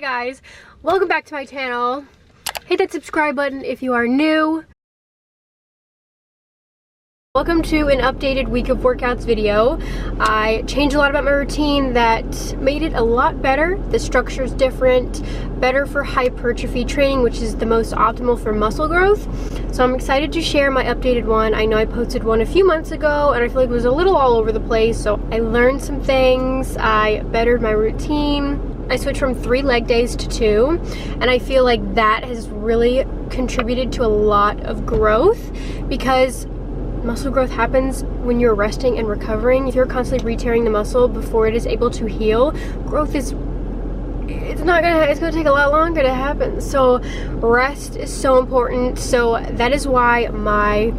guys, welcome back to my channel. Hit that subscribe button if you are new. Welcome to an updated week of workouts video. I changed a lot about my routine that made it a lot better. The structure is different, better for hypertrophy training, which is the most optimal for muscle growth. So I'm excited to share my updated one. I know I posted one a few months ago and I feel like it was a little all over the place. So I learned some things, I bettered my routine. I switched from 3 leg days to 2, and I feel like that has really contributed to a lot of growth, because muscle growth happens when you're resting and recovering. If you're constantly re-tearing the muscle before it is able to heal, growth is it's gonna take a lot longer to happen. So rest is so important. So that is why my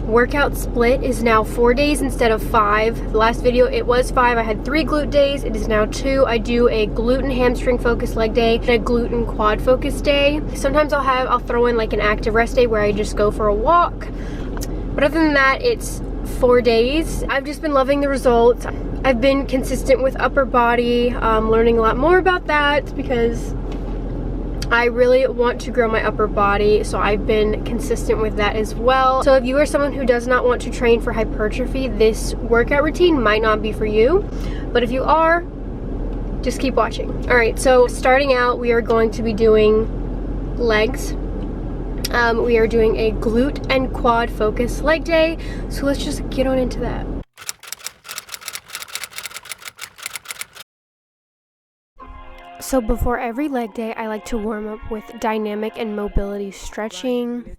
workout split is now 4 days instead of 5. The last video it was 5. I had 3 glute days. It is now 2. I do a glute and hamstring focused leg day and a glute and quad focused day. Sometimes I'll throw in like an active rest day where I just go for a walk. But other than that, it's 4 days. I've just been loving the results. I've been consistent with upper body, learning a lot more about that because I really want to grow my upper body, so I've been consistent with that as well. So if you are someone who does not want to train for hypertrophy, this workout routine might not be for you. But if you are, just keep watching. All right, so starting out, we are going to be doing legs. We are doing a glute and quad focused leg day. So let's just get on into that. So before every leg day, I like to warm up with dynamic and mobility stretching.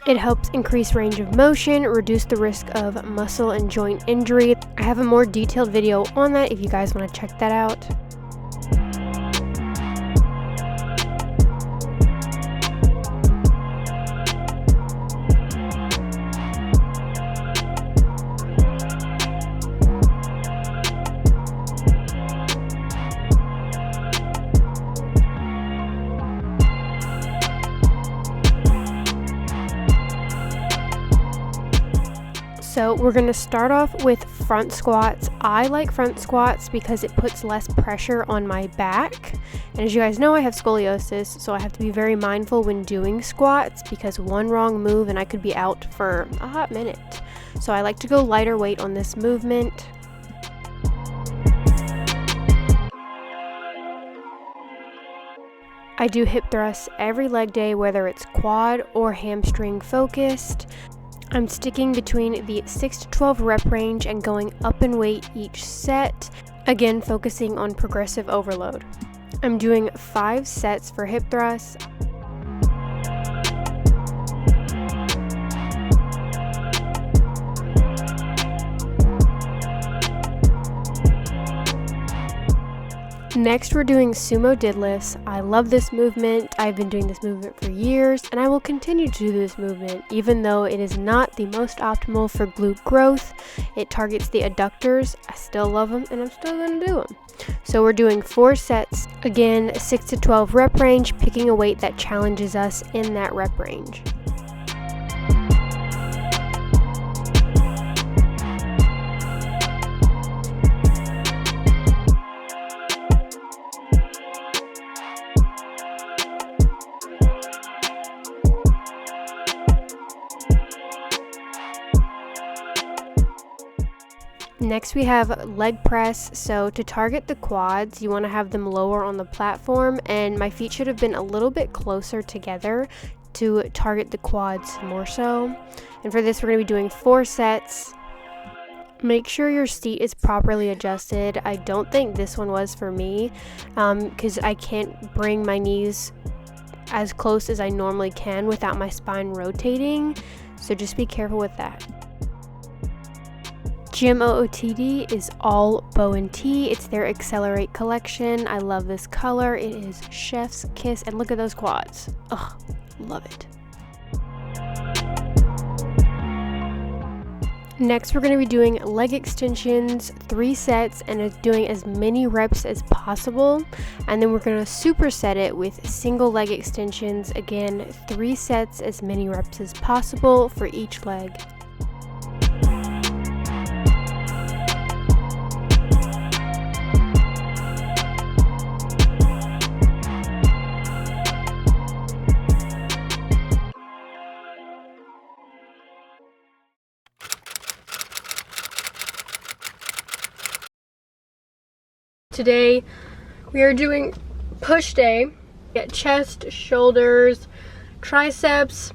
It helps increase range of motion, reduce the risk of muscle and joint injury. I have a more detailed video on that if you guys want to check that out. So we're going to start off with front squats. I like front squats because it puts less pressure on my back. And as you guys know, I have scoliosis, so I have to be very mindful when doing squats because one wrong move and I could be out for a hot minute. So I like to go lighter weight on this movement. I do hip thrusts every leg day, whether it's quad or hamstring focused. I'm sticking between the 6 to 12 rep range and going up in weight each set, again focusing on progressive overload. I'm doing 5 sets for hip thrusts. Next, we're doing sumo deadlifts. I love this movement. I've been doing this movement for years, and I will continue to do this movement, even though it is not the most optimal for glute growth. It targets the adductors. I still love them, and I'm still going to do them. So we're doing 4 sets, again, 6 to 12 rep range, picking a weight that challenges us in that rep range. Next we have leg press. So to target the quads, you want to have them lower on the platform, and my feet should have been a little bit closer together to target the quads more so. And for this, we're going to be doing 4 sets. Make sure your seat is properly adjusted. I don't think this one was for me because I can't bring my knees as close as I normally can without my spine rotating. So just be careful with that. Gym OOTD is all Bo+tee. It's their Accelerate collection. I love this color. It is chef's kiss, and look at those quads. Ugh, love it. Next, we're going to be doing leg extensions, 3 sets, and doing as many reps as possible. And then we're going to superset it with single leg extensions. Again, 3 sets, as many reps as possible for each leg. Today we are doing push day. Get chest, shoulders, triceps.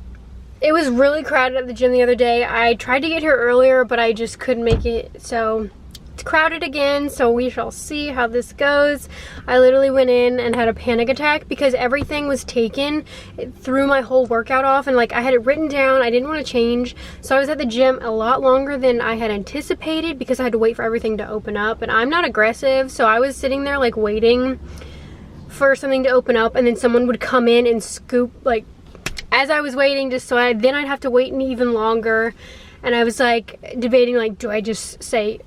It was really crowded at the gym the other day. I tried to get here earlier, but I just couldn't make it, so it's crowded again, so we shall see how this goes. I literally went in and had a panic attack because everything was taken. It threw my whole workout off, and like I had it written down. I didn't want to change, so I was at the gym a lot longer than I had anticipated because I had to wait for everything to open up, and I'm not aggressive, so I was sitting there like waiting for something to open up, and then someone would come in and scoop like as I was waiting, just so then I'd have to wait even longer. And I was like debating, like, do I just say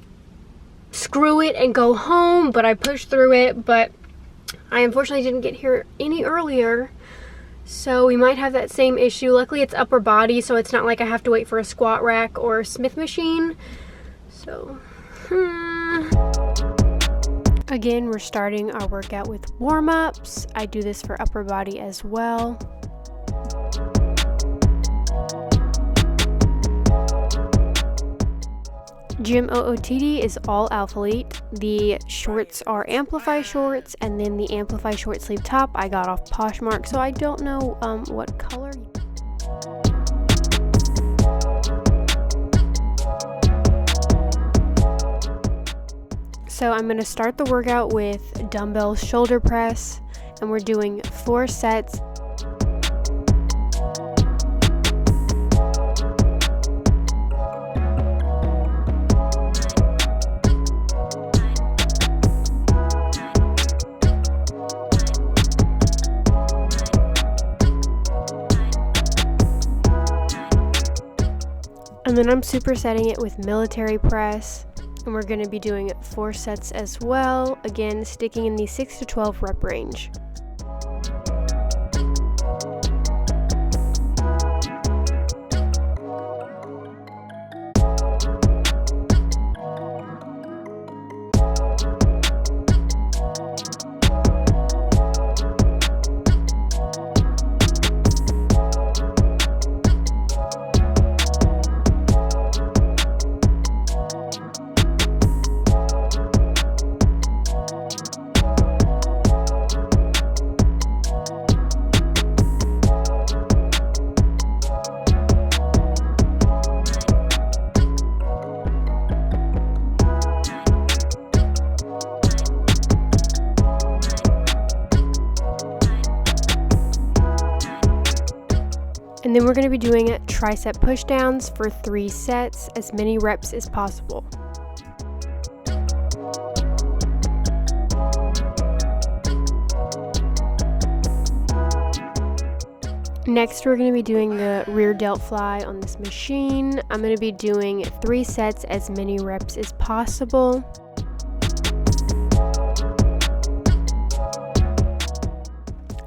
screw it and go home? But I pushed through it. But I unfortunately didn't get here any earlier, so we might have that same issue. Luckily it's upper body, so it's not like I have to wait for a squat rack or a Smith machine. So again, we're starting our workout with warm-ups. I do this for upper body as well. Gym OOTD is all Alphalete. The shorts are Amplify shorts, and then the Amplify short sleeve top I got off Poshmark, so I don't know what color. So I'm going to start the workout with dumbbell shoulder press, and we're doing 4 sets. And then I'm supersetting it with military press, and we're going to be doing 4 sets as well, again sticking in the 6 to 12 rep range. And then we're going to be doing tricep pushdowns for 3 sets, as many reps as possible. Next, we're going to be doing the rear delt fly on this machine. I'm going to be doing 3 sets, as many reps as possible.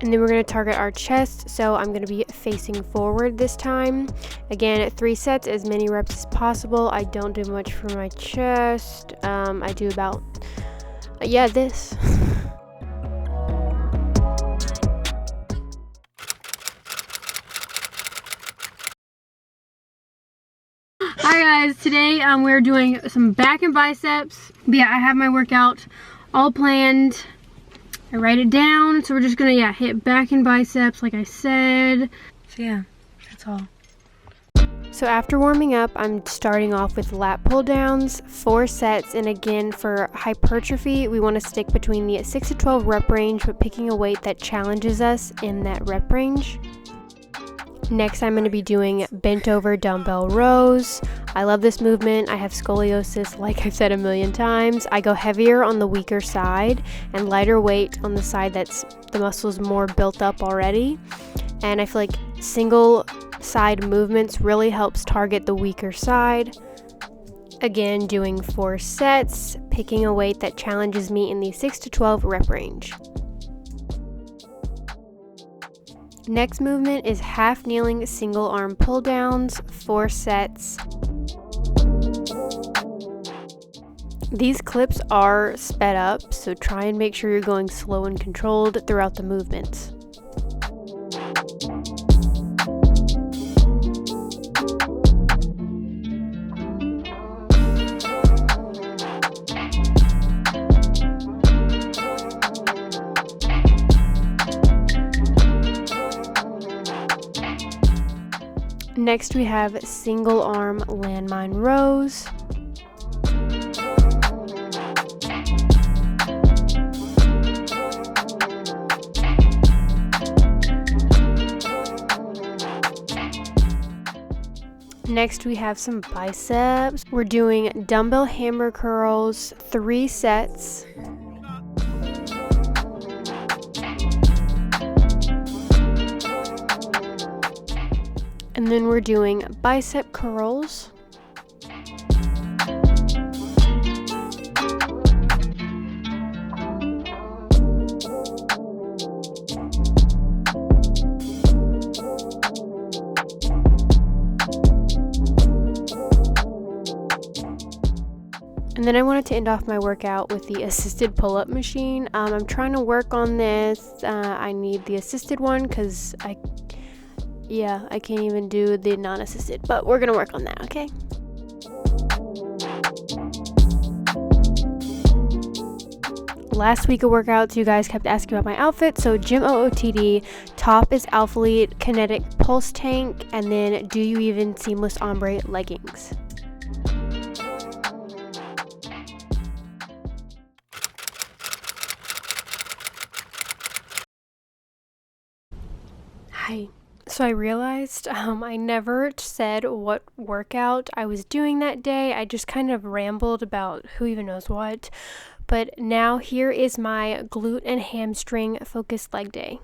And then we're going to target our chest, so I'm going to be facing forward this time. Again, at 3 sets, as many reps as possible. I don't do much for my chest. I do about, this. Hi guys, today we're doing some back and biceps. But yeah, I have my workout all planned. I write it down, so we're just gonna hit back and biceps like I said. So yeah, that's all. So after warming up, I'm starting off with lat pull downs, 4 sets, and again for hypertrophy, we want to stick between the 6 to 12 rep range, but picking a weight that challenges us in that rep range. Next, I'm going to be doing bent over dumbbell rows. I love this movement. I have scoliosis, like I've said a million times. I go heavier on the weaker side and lighter weight on the side that's the muscles more built up already. And I feel like single side movements really helps target the weaker side. Again, doing 4 sets, picking a weight that challenges me in the 6 to 12 rep range. Next movement is half kneeling single arm pull downs, 4 sets. These clips are sped up, so try and make sure you're going slow and controlled throughout the movements. Next we have single arm landmine rows. Next we have some biceps. We're doing dumbbell hammer curls, 3 sets. And then we're doing bicep curls. And then I wanted to end off my workout with the assisted pull-up machine. I'm trying to work on this. I need the assisted one because I can't even do the non-assisted, but we're gonna work on that, okay? Last week of workouts, you guys kept asking about my outfit. So gym OOTD, top is Alphalete Kinetic Pulse Tank, and then DoYouEven Seamless Ombre leggings. Hi. So I realized I never said what workout I was doing that day. I just kind of rambled about who even knows what. But now here is my glute and hamstring focused leg day.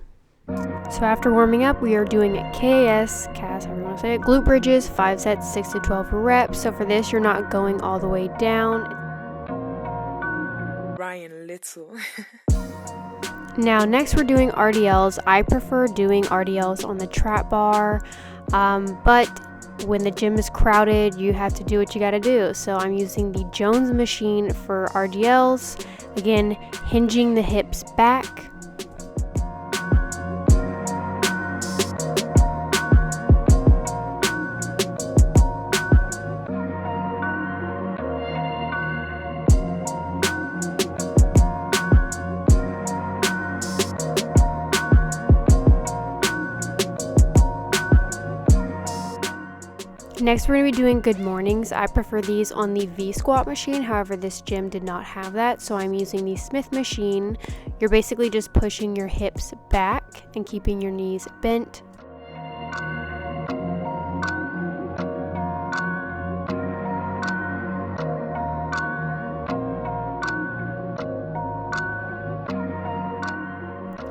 So after warming up, we are doing KAS, however you want to say it, glute bridges, 5 sets, 6 to 12 reps. So for this, you're not going all the way down. Ryan Little. Now next we're doing RDLs. I prefer doing RDLs on the trap bar, but when the gym is crowded, you have to do what you gotta do. So I'm using the Jones machine for RDLs. Again, hinging the hips back. Next, we're going to be doing good mornings. I prefer these on the V-squat machine. However, this gym did not have that, so I'm using the Smith machine. You're basically just pushing your hips back and keeping your knees bent.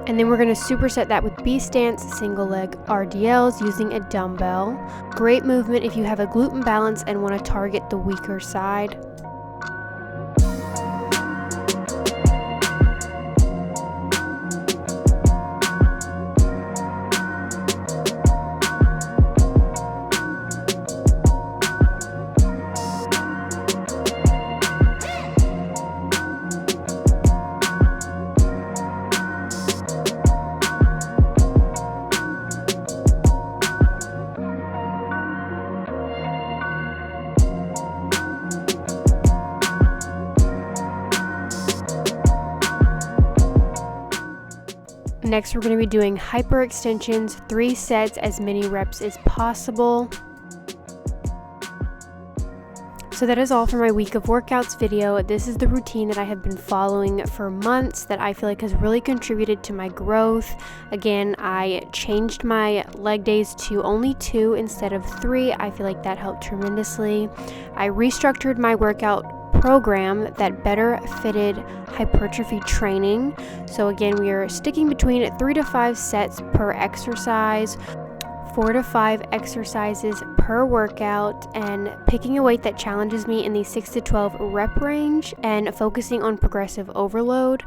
And then we're going to superset that with B stance single leg RDLs using a dumbbell. Great movement if you have a glute imbalance and want to target the weaker side. Next, we're going to be doing hyperextensions, 3 sets, as many reps as possible. So that is all for my week of workouts video. This is the routine that I have been following for months that I feel like has really contributed to my growth. Again, I changed my leg days to only 2 instead of 3. I feel like that helped tremendously. I restructured my workout program that better fitted hypertrophy training. So again, we are sticking between 3 to 5 sets per exercise, 4 to 5 exercises per workout, and picking a weight that challenges me in the 6 to 12 rep range and focusing on progressive overload.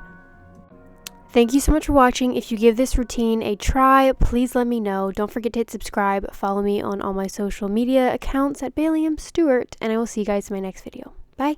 Thank you so much for watching. If you give this routine a try, please let me know. Don't forget to hit subscribe. Follow me on all my social media accounts at BAILEYMYP, and I will see you guys in my next video. Bye.